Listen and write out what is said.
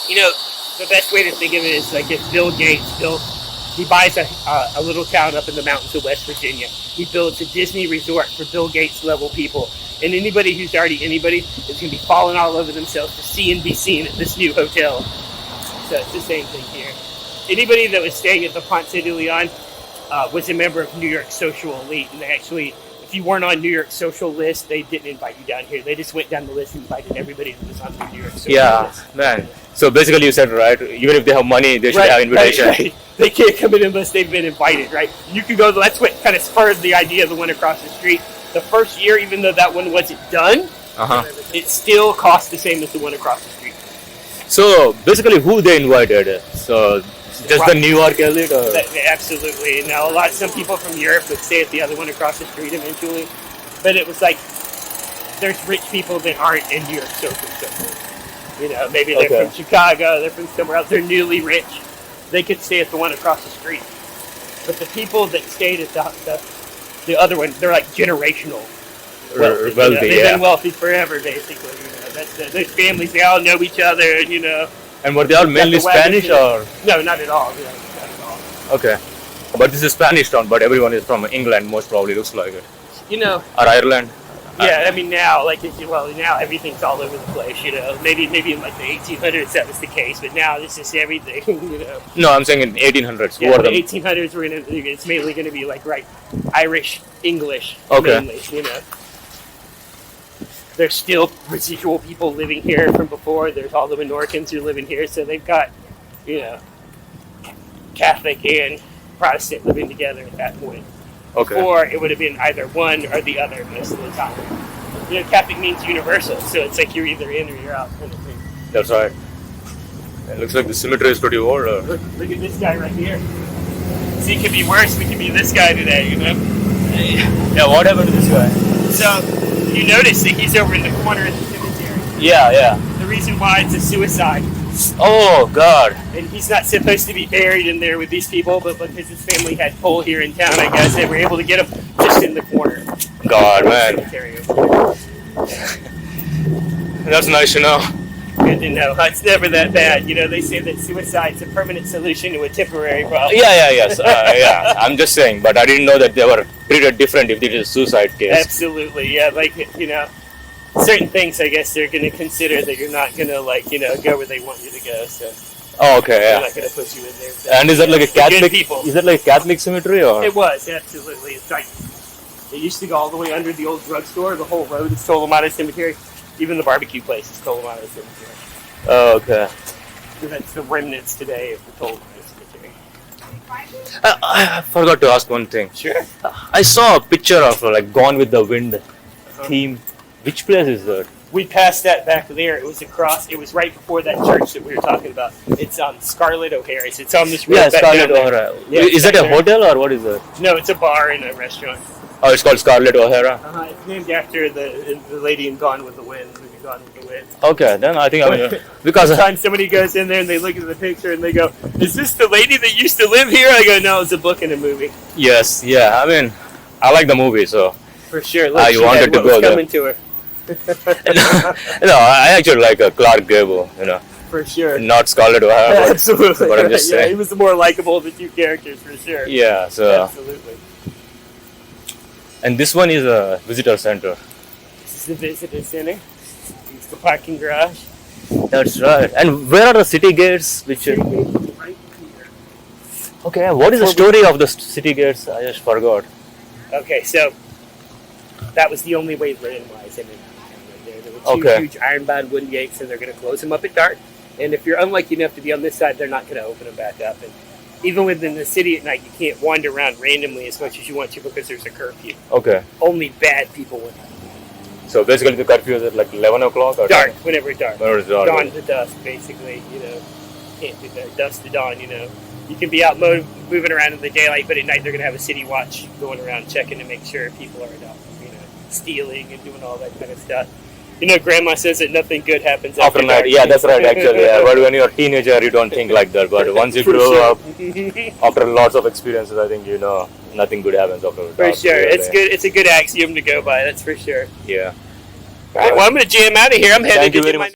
You know, the best way to think of it is like if Bill Gates he buys a little town up in the mountains of West Virginia. He builds a Disney resort for Bill Gates level people. And anybody who's already anybody is going to be falling all over themselves to see and be seen at this new hotel. So it's the same thing here. Anybody that was staying at the Ponce de Leon was a member of New York social elite. And they actually, if you weren't on New York social list, they didn't invite you down here. They just went down the list and invited everybody that was on the New York social list. Yeah, man. So basically you said, right, even if they have money, they should have invitation. Right. They can't come in unless they've been invited, right? You can go, that's what kind of spurred the idea of the one across the street. The first year, even though that one wasn't done, it still cost the same as the one across the street. So basically who they invited? So just the New York elite? Or? Absolutely. Now, some people from Europe would stay at the other one across the street eventually. But it was like, there's rich people that aren't in New York social circles. You know, maybe they're from Chicago, they're from somewhere else, they're newly rich. They could stay at the one across the street. But the people that stayed at the other one, they're like generational wealthy. They've been wealthy forever, basically. You know, that's those families, they all know each other, you know. And were they all mainly Spanish or? No, not at all. Yeah, not at all. Okay. But this is Spanish town, but everyone is from England, most probably looks like it. You know. Or Ireland. Yeah, I mean now, now everything's all over the place, you know. Maybe in like the 1800s that was the case, but now this is everything, you know. No, I'm saying in 1800s. Yeah, in the 1800s, it's mainly going to be like, Irish, English, mainly, you know. There's still residual people living here from before. There's all the Menorcans who are living here, so they've got, you know, Catholic and Protestant living together at that point. Okay. Before, it would have been either one or the other most of the time. You know, Catholic means universal, so it's like you're either in or you're out kind of thing. That's right. It looks like the cemetery is pretty old. Look at this guy right here. See, it could be worse. We could be this guy today, you know? Yeah, what happened to this guy? So, you notice that he's over in the corner of the cemetery. Yeah. The reason why it's a suicide. Oh, God. And he's not supposed to be buried in there with these people, but because his family had pull here in town, I guess they were able to get him just in the corner. God, man. That's nice to know. Good to know. It's never that bad. You know, they say that suicide's a permanent solution to a temporary problem. Yeah. I'm just saying, but I didn't know that they were treated different if it is a suicide case. Absolutely, yeah. Like, you know, certain things, I guess, they're going to consider that you're not going to, go where they want you to go. So, they're not going to put you in there. And is that like a Catholic? Is that like a Catholic cemetery or? It was absolutely. It's like it used to go all the way under the old drugstore. The whole road is Tolomado Cemetery. Even the barbecue place is Tolomado Cemetery. Oh, okay. So that's the remnants today of the Tolomado Cemetery. I forgot to ask one thing. Sure. I saw a picture of Gone with the Wind theme. Which place is that? We passed that back there. It was right before that church that we were talking about. It's on Scarlett O'Hara's. It's on this road. Yeah, Scarlett O'Hara. Yeah, is that a hotel or what is it? No, it's a bar and a restaurant. Oh, it's called Scarlett O'Hara? It's named after the lady in Gone with the Wind. Gone with the Wind. Okay, then I think because sometimes somebody goes in there and they look at the picture and they go, "Is this the lady that used to live here?" I go, "No, it's a book and a movie." Yes, yeah. I mean, I like the movie, so for sure. Look, you wanted to go there. Coming to her. No, I actually like Clark Gable, you know. For sure. Not Scarlett O'Hara. Absolutely. But I'm just saying. He was the more likable of the two characters, for sure. Yeah, so. Absolutely. And this one is a visitor center. This is the visitor center. It's the parking garage. That's right. And where are the city gates? Right here. Okay, what is the story of the city gates? I just forgot. Okay, so that was the only way randomized in right there. There were two huge iron-bound wooden gates, and they're going to close them up at dark. And if you're unlucky enough to be on this side, they're not going to open them back up. And even within the city at night, you can't wander around randomly as much as you want to because there's a curfew. Okay. Only bad people went out. So basically the curfew is at 11 o'clock? Or dark, whenever it's dark. Whenever it's dark. Dawn to dusk, basically, you know. Can't do that. Dusk to dawn, you know. You can be out moving around in the daylight, but at night they're going to have a city watch going around checking to make sure people are not, stealing and doing all that kind of stuff. You know, Grandma says that nothing good happens after night. Yeah, that's right, actually. Yeah. But when you're a teenager, you don't think like that. But once you grow up, after lots of experiences, I think nothing good happens after dark. For sure. It's good. It's a good axiom to go by, that's for sure. Yeah. All right, well, I'm going to jam out of here. I'm headed to get my